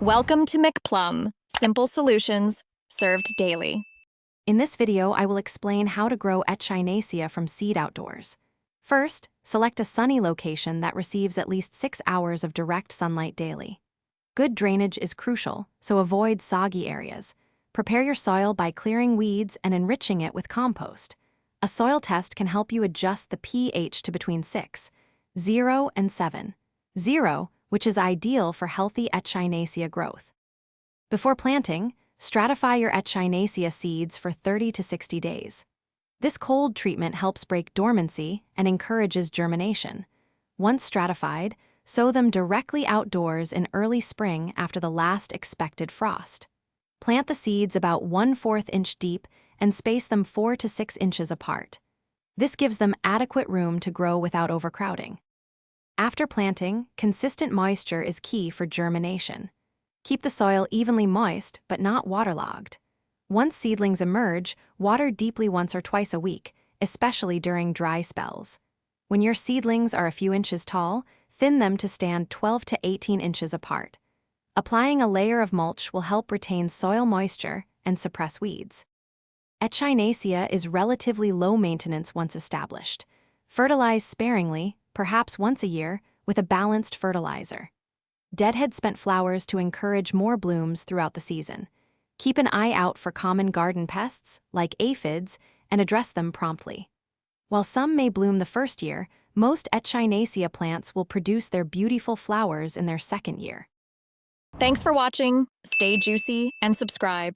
Welcome to McPlum, simple solutions served daily. In this video, I will explain how to grow Echinacea from seed outdoors. First, select a sunny location that receives at least 6 hours of direct sunlight daily. Good drainage is crucial, so avoid soggy areas. Prepare your soil by clearing weeds and enriching it with compost. A soil test can help you adjust the pH to between 6, 0, and 7. 0, which is ideal for healthy Echinacea growth. Before planting, stratify your Echinacea seeds for 30 to 60 days. This cold treatment helps break dormancy and encourages germination. Once stratified, sow them directly outdoors in early spring after the last expected frost. Plant the seeds about 1/4 inch deep and space them 4 to 6 inches apart. This gives them adequate room to grow without overcrowding. After planting, consistent moisture is key for germination. Keep the soil evenly moist but not waterlogged. Once seedlings emerge, water deeply once or twice a week, especially during dry spells. When your seedlings are a few inches tall, thin them to stand 12 to 18 inches apart. Applying a layer of mulch will help retain soil moisture and suppress weeds. Echinacea is relatively low maintenance once established. Fertilize sparingly, perhaps once a year, with a balanced fertilizer. Deadhead spent flowers to encourage more blooms throughout the season. Keep an eye out for common garden pests, like aphids, and address them promptly. While some may bloom the first year, most Echinacea plants will produce their beautiful flowers in their second year. Thanks for watching, stay juicy, and subscribe.